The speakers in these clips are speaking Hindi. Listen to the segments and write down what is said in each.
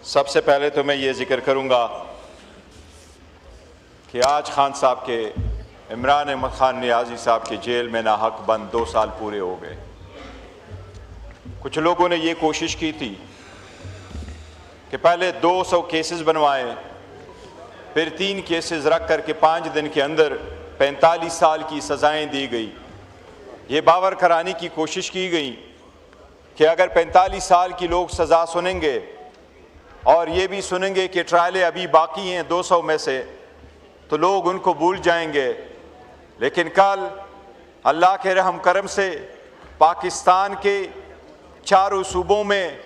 सबसे पहले तो मैं ये जिक्र करूँगा कि आज खान साहब के इमरान अहमद खान नियाज़ी साहब के जेल में नाहक बंद 2 साल पूरे हो गए। कुछ लोगों ने ये कोशिश की थी कि पहले 200 केसेस बनवाएं, फिर 3 केसेस रख करके 5 दिन के अंदर 45 साल की सज़ाएं दी गई। ये बावर कराने की कोशिश की गई कि अगर 45 साल की लोग सज़ा सुनेंगे और ये भी सुनेंगे कि ट्रायलें अभी बाकी हैं 200 में से, तो लोग उनको भूल जाएंगे। लेकिन कल अल्लाह के रहम करम से पाकिस्तान के चारों सूबों में,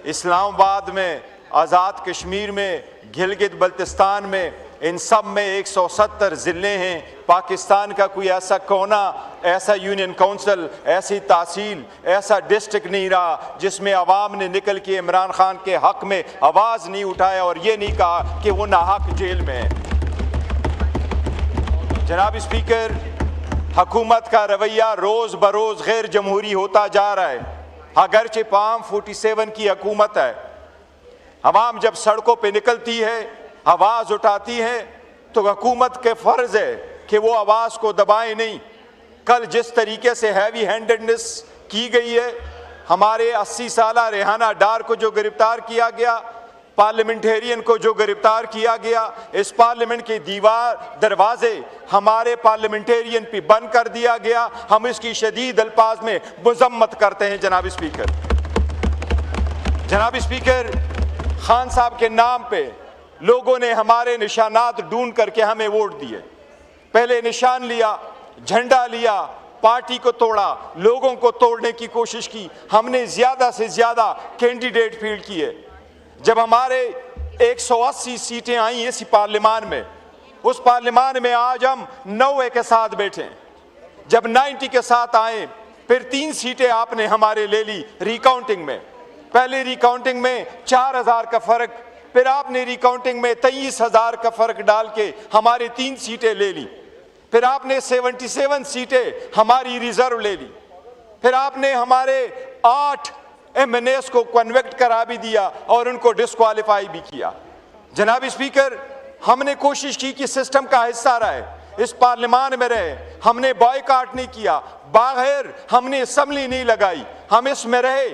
इस्लामाबाद में, आज़ाद कश्मीर में, गिलगित बल्तिस्तान में, इन सब में 170 ज़िले हैं। पाकिस्तान का कोई ऐसा कोना, ऐसा यूनियन काउंसिल, ऐसी तहसील, ऐसा डिस्ट्रिक्ट नहीं रहा जिसमें अवाम ने निकल के इमरान खान के हक में आवाज़ नहीं उठाया और ये नहीं कहा कि वो नाहक जेल में है। जनाब स्पीकर, हुकूमत का रवैया रोज़ बरोज़ गैर जमहूरी होता जा रहा है। अगरचे पाम 47 की हुकूमत है, अवाम जब सड़कों पे निकलती है, आवाज़ उठाती है, तो हुकूमत के फ़र्ज़ है कि वो आवाज़ को दबाए नहीं। कल जिस तरीके से हैवी हैंडेडनेस की गई है, हमारे 80 साला रेहाना डार को जो गिरफ्तार किया गया, पार्लियामेंटेरियन को जो गिरफ्तार किया गया, इस पार्लियामेंट के दरवाजे हमारे पार्लियामेंटेरियन पे बंद कर दिया गया, हम इसकी शदीद अल्फाज में मज़म्मत करते हैं। जनाब स्पीकर, खान साहब के नाम पे लोगों ने हमारे निशानात ढूंढ करके हमें वोट दिए। पहले निशान लिया, झंडा लिया, पार्टी को तोड़ा, लोगों को तोड़ने की कोशिश की। हमने ज़्यादा से ज़्यादा कैंडिडेट फील्ड किए। जब हमारे 180 सीटें आई इसी पार्लियामान में, उस पार्लियामान में आज हम 90 के साथ बैठे। जब 90 के साथ आए, फिर 3 सीटें आपने हमारे ले ली रिकाउंटिंग में। पहले रिकाउंटिंग में 4000 का फ़र्क, फिर आपने रिकाउंटिंग में 23,000 का फ़र्क डाल के हमारी 3 सीटें ले ली। फिर आपने 77 सीटें हमारी रिजर्व ले ली। फिर आपने हमारे 8 MNAs को कन्वेक्ट करा भी दिया और उनको डिस्क्वालीफाई भी किया। जनाब स्पीकर, हमने कोशिश की कि सिस्टम का हिस्सा रहे, इस पार्लियामान में रहे। हमने बॉयकॉट नहीं किया, बाहर हमने असम्बली नहीं लगाई, हम इसमें रहे।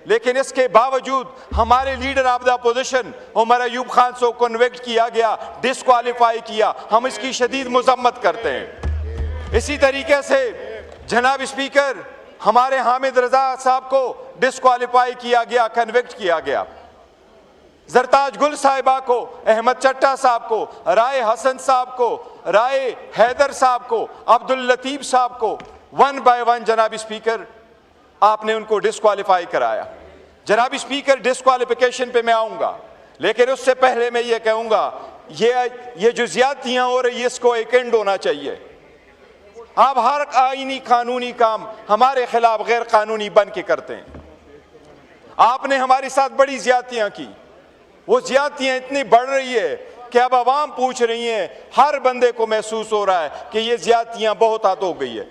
लेकिन इसके बावजूद हमारे leader of the opposition Umar Ayub Khan को कन्वेक्ट किया गया, डिस्क्वालीफाई किया। हम इसकी शदीद मज़म्मत करते हैं। इसी तरीके से जनाब स्पीकर, हमारे हामिद रजा साहब को डिस्क्वालीफाई किया गया, कन्वेक्ट किया गया। जरताज गुल साहिबा को, अहमद चट्टा साहब को, राय हसन साहब को, राय हैदर साहब को, अब्दुल लतीफ़ साहब को 1 बाय 1 जनाब स्पीकर आपने उनको डिस्क्वालीफाई कराया। जनाब स्पीकर, डिस्क्वालिफिकेशन पे मैं आऊँगा, लेकिन उससे पहले मैं ये कहूँगा, ये जो ज़्यादतियाँ हो रही है इसको एक एंड होना चाहिए। आप हर आईनी कानूनी काम हमारे खिलाफ गैर कानूनी बन के करते हैं। आपने हमारे साथ बड़ी ज़्यादतियाँ की, वो ज़्यादतियाँ इतनी बढ़ रही है कि अब आवाम पूछ रही हैं, हर बंदे को महसूस हो रहा है कि ये ज़्यादतियाँ बहुत हद हो गई है।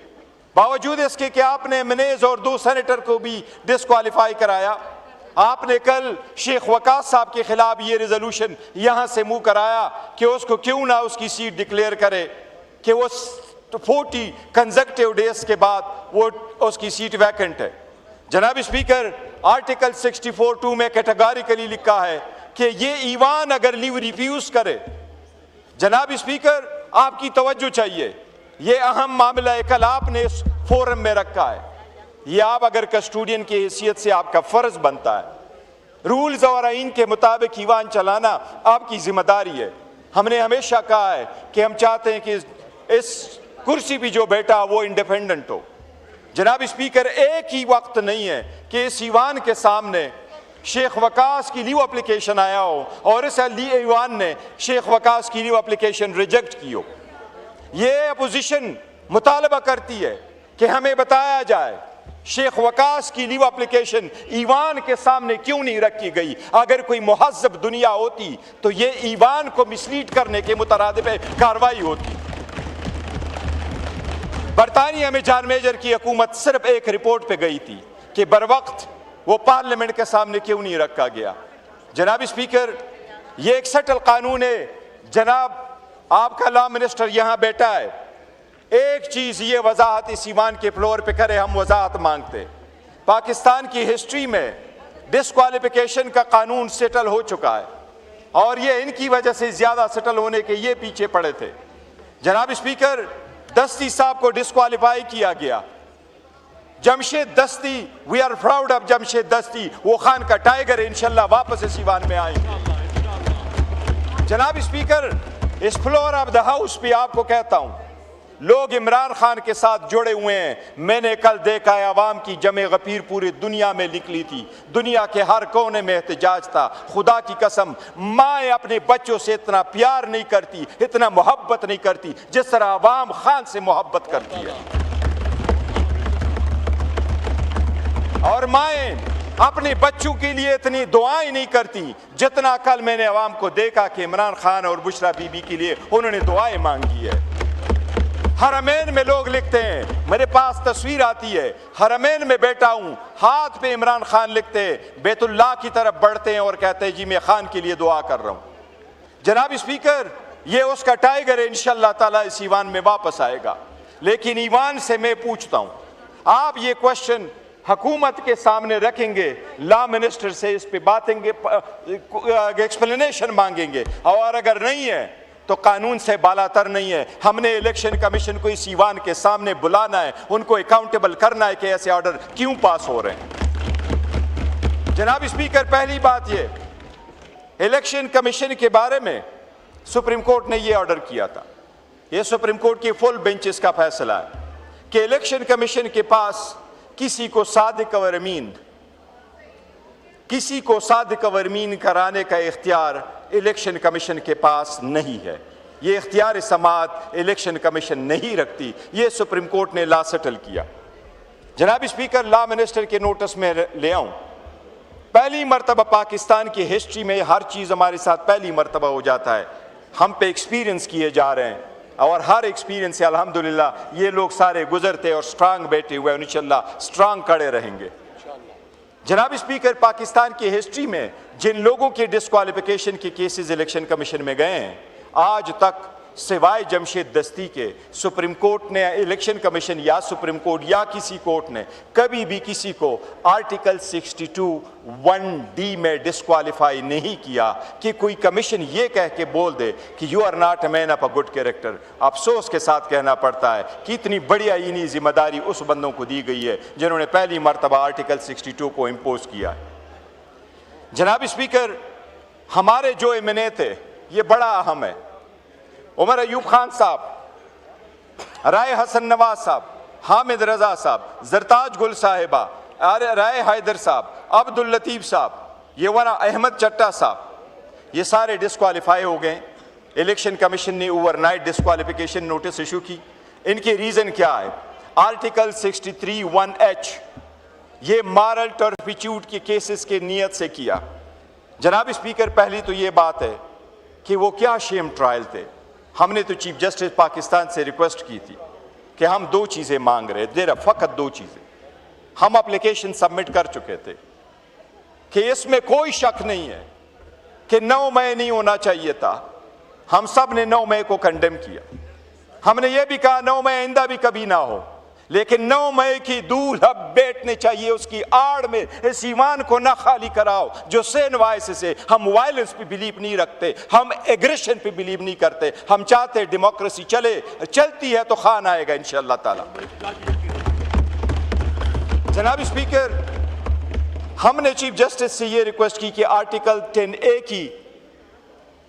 बावजूद इसके कि आपने MNAs और 2 सेनेटर को भी डिस्क्वालीफाई कराया। आपने कल शेख वकास साहब के खिलाफ ये रेजोल्यूशन यहाँ से मुँह कराया कि उसको क्यों ना उसकी सीट डिक्लेयर करे, कि वो 40 कंसेक्यूटिव डेज के बाद वो उसकी सीट वैकेंट है। जनाब स्पीकर, आर्टिकल 64(2) में कैटेगोरिकली लिखा है कि ये ईवान अगर लीव रिफ्यूज करे, जनाब स्पीकर आपकी तवज्जो चाहिए, ये अहम मामला है, कल आपने इस फोरम में रखा है। ये आप अगर कस्टोडियन की हैसियत से आपका फ़र्ज बनता है। रूल्स और आइन के मुताबिक ईवान चलाना आपकी जिम्मेदारी है। हमने हमेशा कहा है कि हम चाहते हैं कि इस कुर्सी भी जो बैठा वो इंडिपेंडेंट हो। जनाब स्पीकर, एक ही वक्त नहीं है कि इस ईवान के सामने शेख वकास की लीव एप्लीकेशन आया हो और इस ईवान ने शेख वकास की लीव एप्लीकेशन रिजेक्ट की हो। ये अपोजिशन मुतालबा करती है कि हमें बताया जाए शेख वकास की लीव एप्लीकेशन ईवान के सामने क्यों नहीं रखी गई। अगर कोई मुहज़्ज़ब दुनिया होती तो ये ईवान को मिसलीड करने के मुतरादिफ कार्रवाई होती। बरतानिया में जॉन मेजर की हुकूमत सिर्फ एक रिपोर्ट पे गई थी कि बर वक्त वो पार्लियामेंट के सामने क्यों नहीं रखा गया। जनाब स्पीकर, ये एक सटल कानून है। जनाब आपका लॉ मिनिस्टर यहाँ बैठा है, एक चीज ये वजाहत इस ईवान के फ्लोर पे करे, हम वजाहत मांगते। पाकिस्तान की हिस्ट्री में डिस्क्वालिफिकेशन का कानून सेटल हो चुका है और ये इनकी वजह से ज्यादा सेटल होने के ये पीछे पड़े थे। जनाब स्पीकर, दस्ती साहब को डिस्क्वालीफाई किया गया। Jamshed Dasti, we are proud of Jamshed Dasti, वो खान का टाइगर इंशाल्लाह वापस इस ईवान में आएंगे। जनाब स्पीकर, इस फ्लोर ऑफ द हाउस पे आपको कहता हूं, लोग इमरान खान के साथ जुड़े हुए हैं। मैंने कल देखा है अवाम की जमे गफीर पूरी दुनिया में निकली थी, दुनिया के हर कोने में एहतजाज था। खुदा की कसम, माएँ अपने बच्चों से इतना प्यार नहीं करती, इतना मोहब्बत नहीं करती जिस तरह अवाम खान से मोहब्बत करती है। और माएँ अपने बच्चों के लिए इतनी दुआएं नहीं करती जितना कल मैंने अवाम को देखा कि इमरान खान और बुशरा बीबी के लिए उन्होंने दुआएं मांगी है। हरमैन में लोग लिखते हैं, मेरे पास तस्वीर आती है, हरमैन में बैठा हूं, हाथ पे इमरान खान लिखते हैं, बैतुल्लाह की तरफ बढ़ते हैं और कहते हैं जी मैं खान के लिए दुआ कर रहा हूं। जनाब स्पीकर, ये उसका टाइगर है, इंशाअल्लाह ताला इस ईवान में वापस आएगा। लेकिन ईवान से मैं पूछता हूं, आप ये क्वेश्चन हुकूमत के सामने रखेंगे, लॉ मिनिस्टर से इस पे बातेंगे, एक्सप्लेनेशन मांगेंगे, और अगर नहीं है तो कानून से बालातर नहीं है। हमने इलेक्शन कमीशन को इस ईवान के सामने बुलाना है, उनको अकाउंटेबल करना है कि ऐसे ऑर्डर क्यों पास हो रहे हैं। जनाब स्पीकर, पहली बात ये, इलेक्शन कमीशन के बारे में सुप्रीम कोर्ट ने ये ऑर्डर किया था, ये सुप्रीम कोर्ट की फुल बेंचेस का फैसला है कि इलेक्शन कमीशन के पास किसी को सादिक और अमीन कराने का इख्तियार इलेक्शन कमीशन के पास नहीं है। ये इख्तियार समाअत इलेक्शन कमीशन नहीं रखती। ये सुप्रीम कोर्ट ने लॉ सेटल किया। जनाब स्पीकर, लॉ मिनिस्टर के नोटिस में ले आऊं, पहली मरतबा पाकिस्तान की हिस्ट्री में हर चीज़ हमारे साथ पहली मरतबा हो जाता है। हम पे एक्सपीरियंस किए जा रहे हैं और हर एक्सपीरियंस से अल्हम्दुलिल्लाह ये लोग सारे गुजरते और स्ट्रांग बैठे हुए, इंशाल्लाह स्ट्रांग खड़े रहेंगे। जनाब स्पीकर, पाकिस्तान की हिस्ट्री में जिन लोगों के डिस्क्वालिफिकेशन के केसेस इलेक्शन कमीशन में गए हैं, आज तक सिवाय जमशेद दस्ती के सुप्रीम कोर्ट ने, इलेक्शन कमीशन या सुप्रीम कोर्ट या किसी कोर्ट ने कभी भी किसी को आर्टिकल 62(1)D में डिस्क्वालीफाई नहीं किया कि कोई कमीशन ये कह के बोल दे कि you are not a man of a good character. अफसोस के साथ कहना पड़ता है कि इतनी बड़ी आईनी जिम्मेदारी उस बंदों को दी गई है जिन्होंने पहली मरतबा आर्टिकल 62 को इम्पोज किया है। जनाब स्पीकर, हमारे जो एमएनए थे ये बड़ा अहम है। उमर अयूब खान साहब, राय हसन नवाज साहब, हामिद रजा साहब, जरताज गुल साहिबा, राय हैदर साहब, अब्दुल लतीफ साहब, ये वाला अहमद चट्टा साहब, ये सारे डिस्क्वालीफाई हो गए। इलेक्शन कमीशन ने ओवरनाइट डिस्क्वालिफिकेशन नोटिस इशू की। इनके रीजन क्या है? आर्टिकल 63(1)H, ये मॉरल टर्पिट्यूड के केसेस के नियत से किया। जनाब स्पीकर, पहली तो ये बात है कि वो क्या शेम ट्रायल थे। हमने तो चीफ जस्टिस पाकिस्तान से रिक्वेस्ट की थी कि हम दो चीज़ें मांग रहे थे, फ़कत दो चीज़ें। हम एप्लीकेशन सबमिट कर चुके थे कि इसमें कोई शक नहीं है कि 9 मई नहीं होना चाहिए था। हम सब ने 9 मई को कंडेम किया। हमने ये भी कहा 9 मई आइंदा भी कभी ना हो, लेकिन 9 मई की दूल अब बैठने चाहिए। उसकी आड़ में इस ईमान को ना खाली कराओ जो सेन वायस से। हम वायलेंस पे बिलीव नहीं रखते, हम एग्रेशन पे बिलीव नहीं करते। हम चाहते डेमोक्रेसी चलती है तो खान आएगा इंशाअल्लाह ताला। जनाब स्पीकर, हमने चीफ जस्टिस से ये रिक्वेस्ट की कि आर्टिकल 10A की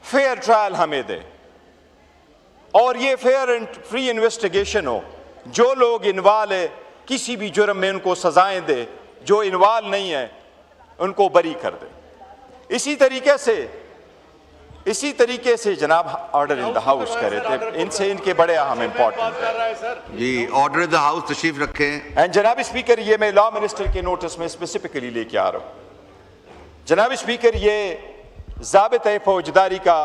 फेयर ट्रायल हमें दे और ये फेयर एंड फ्री इन्वेस्टिगेशन हो। जो लोग इन्वॉल्व है किसी भी जुर्म में उनको सजाएं दे, जो इन्वॉल्व नहीं है उनको बरी कर दे। इसी तरीके से जनाब ऑर्डर इन द हाउस करे थे। इनसे इनके बड़े अहम इंपॉर्टेंट जी, ऑर्डर इन द हाउस तशरीफ रखें। एंड जनाब स्पीकर, ये मैं लॉ मिनिस्टर के नोटिस में स्पेसिफिकली लेके आ रहा हूँ। जनाब स्पीकर, ये ज़ाबिता फौजदारी का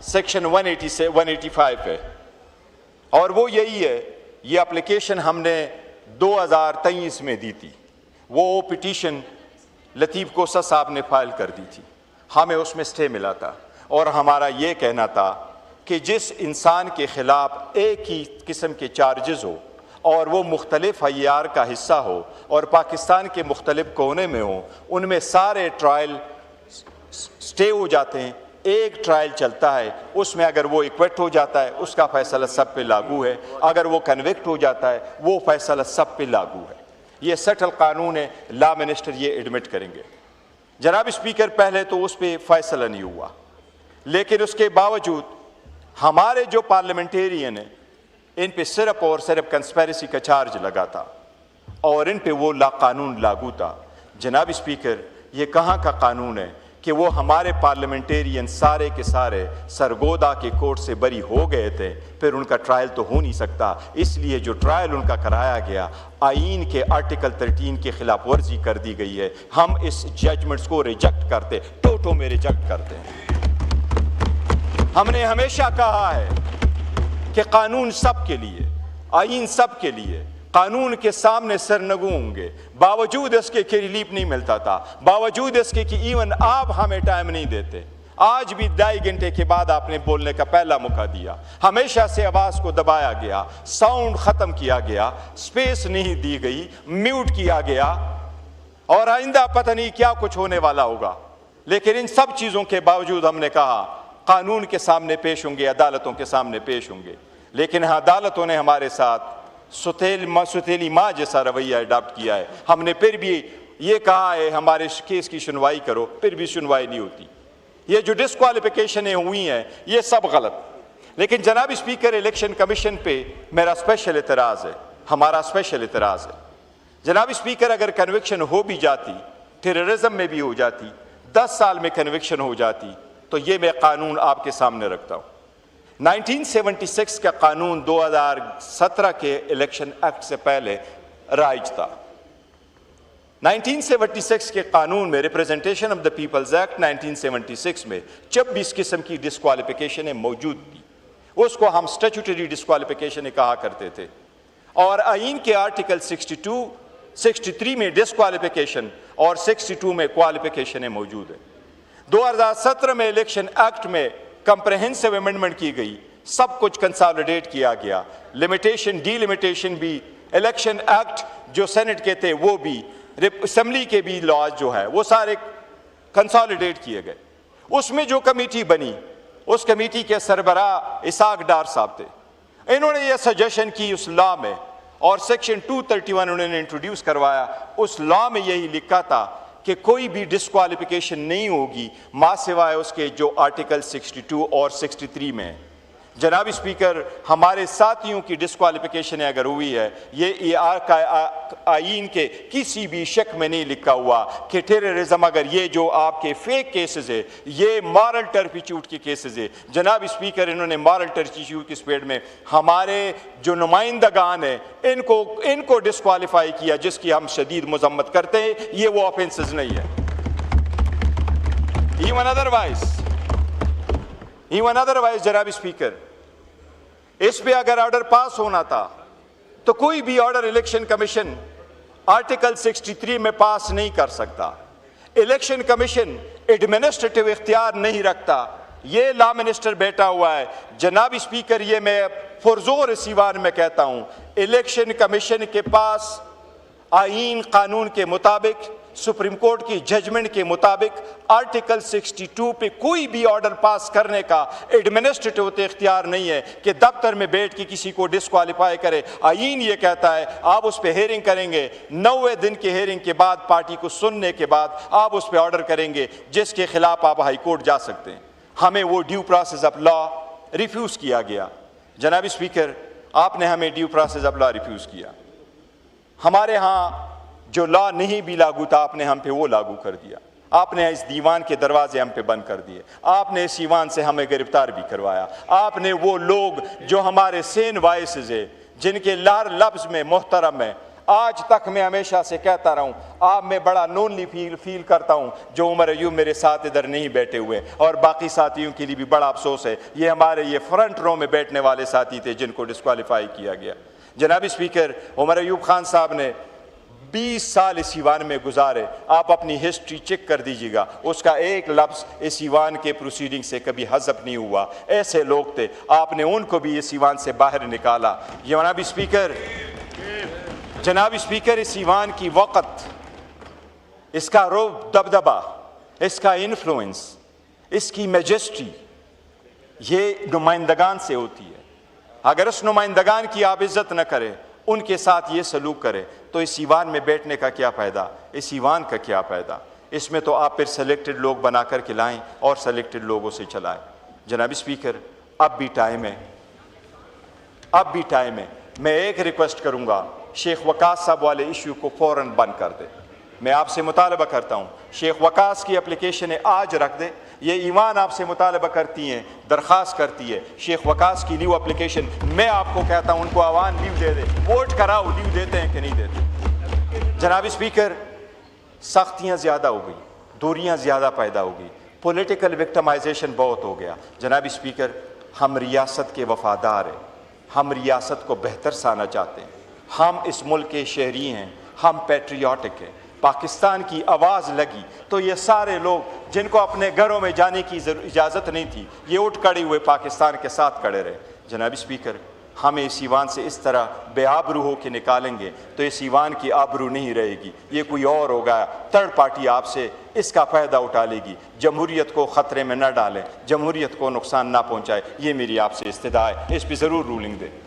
सेक्शन 180 से 185 है और वो यही है, ये एप्लीकेशन हमने 2023 में दी थी। वो पिटीशन लतीफ़ कोसा साहब ने फाइल कर दी थी। हमें उसमें स्टे मिला था और हमारा ये कहना था कि जिस इंसान के ख़िलाफ़ एक ही किस्म के चार्जेस हो और वो मुख्तलिफ अय्यार का हिस्सा हो और पाकिस्तान के मुख्तलिफ कोने में हो, उनमें सारे ट्रायल स्टे हो जाते हैं। एक ट्रायल चलता है, उसमें अगर वो इक्विट हो जाता है उसका फ़ैसला सब पे लागू है, अगर वो कन्विक्ट हो जाता है वो फ़ैसला सब पे लागू है। ये सेटल कानून है, लॉ मिनिस्टर ये एडमिट करेंगे। जनाब स्पीकर, पहले तो उस पर फ़ैसला नहीं हुआ, लेकिन उसके बावजूद हमारे जो पार्लियामेंटेरियन हैं इन पे सिर्फ और सिर्फ कंस्पेरेसी का चार्ज लगा था और इन पे वो कानून लागू था। जनाब स्पीकर, ये कहाँ का कानून है कि वो हमारे पार्लियामेंटेरियन सारे के सारे सरगोदा के कोर्ट से बरी हो गए थे, फिर उनका ट्रायल तो हो नहीं सकता। इसलिए जो ट्रायल उनका कराया गया आईन के आर्टिकल 13 के खिलाफ वर्जी कर दी गई है। हम इस जजमेंट्स को रिजेक्ट करते, टोटो में रिजेक्ट करते हैं। हमने हमेशा कहा है कि कानून सब के लिए, आईन सब के लिए, कानून के सामने सरनगू होंगे। बावजूद इसके कि रिलीफ नहीं मिलता था, बावजूद इसके कि इवन आप हमें टाइम नहीं देते। आज भी 2.5 घंटे के बाद आपने बोलने का पहला मौका दिया। हमेशा से आवाज़ को दबाया गया, साउंड ख़त्म किया गया, स्पेस नहीं दी गई, म्यूट किया गया और आइंदा पता नहीं क्या कुछ होने वाला होगा। लेकिन इन सब चीज़ों के बावजूद हमने कहा कानून के सामने पेश होंगे, अदालतों के सामने पेश होंगे। लेकिन अदालतों ने हमारे साथ सुतेली माँ जैसा रवैया अडॉप्ट किया है। हमने फिर भी ये कहा है हमारे केस की सुनवाई करो, फिर भी सुनवाई नहीं होती। ये जो डिस्क्वालिफिकेशनें हुई हैं ये सब गलत। लेकिन जनाब स्पीकर, इलेक्शन कमीशन पे मेरा स्पेशल एतराज़ है, हमारा स्पेशल एतराज़ है। जनाब स्पीकर, अगर कन्विक्शन हो भी जाती, टेररिज्म में भी हो जाती, 10 साल में कन्विक्शन हो जाती, तो ये मैं कानून आपके सामने रखता हूँ। 1976 का कानून 2017 के इलेक्शन एक्ट से पहले राइज था। 1976 के कानून में, representation of the people's act 1976 में 26 किस्म की डिस्क्वालिफिकेशन मौजूद थी। उसको हम स्टैट्यूटरी डिस्क्वालिफिकेशन कहा करते थे। और आईन के आर्टिकल 62, 63 में डिस्क्वालिफिकेशन और 62 में क्वालिफिकेशन मौजूद है। 2017 में इलेक्शन एक्ट में कंप्रहेंसिव अमेंडमेंट की गई, सब कुछ कंसोलिडेट किया गया। लिमिटेशन, डीलिमिटेशन भी, इलेक्शन एक्ट जो सेनेट के थे वो भी, असेंबली के भी लॉज जो है वो सारे कंसोलिडेट किए गए। उसमें जो कमेटी बनी, उस कमेटी के सरबराह इसाक डार साहब थे। इन्होंने ये सजेशन की उस लॉ में, और सेक्शन 231 उन्होंने इंट्रोड्यूस करवाया। उस लॉ में यही लिखा था कि कोई भी डिस्क्वालिफिकेशन नहीं होगी मां सिवाय उसके जो आर्टिकल 62 और 63 में है। जनाब स्पीकर, हमारे साथियों की डिस्क्वालिफिकेशन अगर हुई है, ये आईन के किसी भी शक में नहीं लिखा हुआ कि टेररिज्म, अगर ये जो आपके फेक केसेस है ये मॉरल टर्पिट्यूड के केसेस है। जनाब स्पीकर, इन्होंने मॉरल टर्पिट्यूड की स्पेड में हमारे जो नुमाइंदगान है इनको डिस्क्वालीफाई किया, जिसकी हम शदीद मजम्मत करते हैं। ये वो ऑफेंसेस नहीं है। इवन अदरवाइज जनाब स्पीकर, इस पे अगर ऑर्डर पास होना था तो कोई भी ऑर्डर इलेक्शन कमीशन आर्टिकल 63 में पास नहीं कर सकता। इलेक्शन कमीशन एडमिनिस्ट्रेटिव इख्तियार नहीं रखता। ये लॉ मिनिस्टर बैठा हुआ है। जनाब स्पीकर, ये मैं पुरजोर सीवान में कहता हूं, इलेक्शन कमीशन के पास आईन कानून के मुताबिक, सुप्रीम कोर्ट की जजमेंट के मुताबिक आर्टिकल 62 पे कोई भी ऑर्डर पास करने का एडमिनिस्ट्रेटिव इख्तियार नहीं है कि दफ्तर में बैठ के किसी को डिस्क्वालीफाई करे। आईन ये कहता है आप उस पर हेयरिंग करेंगे, 90 दिन की हेयरिंग के बाद, पार्टी को सुनने के बाद आप उस पर ऑर्डर करेंगे, जिसके खिलाफ आप हाई कोर्ट जा सकते हैं। हमें वो due process of law refuse किया गया। जनाब स्पीकर, आपने हमें due process of law refuse किया। हमारे यहाँ जो लॉ नहीं भी लागू था, आपने हम पे वो लागू कर दिया। आपने इस दीवान के दरवाजे हम पे बंद कर दिए। आपने इस ईवान से हमें गिरफ्तार भी करवाया। आपने वो लोग जो हमारे सेन वॉइसेस है, जिनके लार लफ्ज़ में मोहतरम है, आज तक मैं हमेशा से कहता रहा हूँ, आप मैं बड़ा लोनली फील करता हूँ जो उमर अयूब मेरे साथ इधर नहीं बैठे हुए, और बाकी साथियों के लिए भी बड़ा अफसोस है। ये हमारे ये फ्रंट रो में बैठने वाले साथी थे जिनको डिस्क्वालीफाई किया गया। जनाब स्पीकर, उमर अयूब खान साहब ने 20 साल इस ईवान में गुजारे, आप अपनी हिस्ट्री चेक कर दीजिएगा, उसका एक लफ्ज़ इस ईवान के प्रोसीडिंग से कभी हज़फ नहीं हुआ। ऐसे लोग थे, आपने उनको भी इस ईवान से बाहर निकाला। जनाब स्पीकर, इस ईवान की वक़्त, इसका रूब, दबदबा, इसका इन्फ्लुएंस, इसकी मैजेस्टी, ये नुमाइंदगान से होती है। अगर उस नुमाइंदगान की आप इज़्ज़त न करें, उनके साथ ये सलूक करें, तो इस ईवान में बैठने का क्या फ़ायदा, इस ईवान का क्या फ़ायदा। इसमें तो आप फिर सेलेक्टेड लोग बना कर के लाएँ और सेलेक्टेड लोगों से चलाएँ। जनाब स्पीकर, अब भी टाइम है, अब भी टाइम है। मैं एक रिक्वेस्ट करूँगा, शेख वकास साहब वाले इशू को फ़ौरन बंद कर दे। मैं आपसे मुतालबा करता हूँ, शेख वकास की एप्लीकेशन आज रख दे। ये ईवान आपसे मुतालबा करती हैं, दरख्वास्त करती है, शेख वकास की न्यू एप्लीकेशन। मैं आपको कहता हूँ उनको आवाम लीव दे दे, वोट कराओ, लीव देते हैं कि नहीं देते। जनाब स्पीकर, सख्तियाँ ज़्यादा हो गई, दूरियाँ ज़्यादा पैदा हो गई, पॉलिटिकल विक्टिमाइजेशन बहुत हो गया। जनाब स्पीकर, हम रियासत के वफादार हैं, हम रियासत को बेहतर साना चाहते हैं, हम इस मुल्क के शहरी हैं, हम पैट्रियाटिक हैं। पाकिस्तान की आवाज़ लगी तो ये सारे लोग जिनको अपने घरों में जाने की इजाज़त नहीं थी, ये उठ खड़े हुए पाकिस्तान के साथ खड़े रहे। जनाब स्पीकर, हमें इस ईवान से इस तरह बेआबरू हो के निकालेंगे तो इस ईवान की आबरू नहीं रहेगी, ये कोई और होगा, थर्ड पार्टी आपसे इसका फ़ायदा उठा लेगी। जमहूरियत को ख़तरे में न डालें, जमहूरियत को नुकसान ना पहुँचाए, ये मेरी आपसे इस्तदा है। इस पर ज़रूर रूलिंग दें।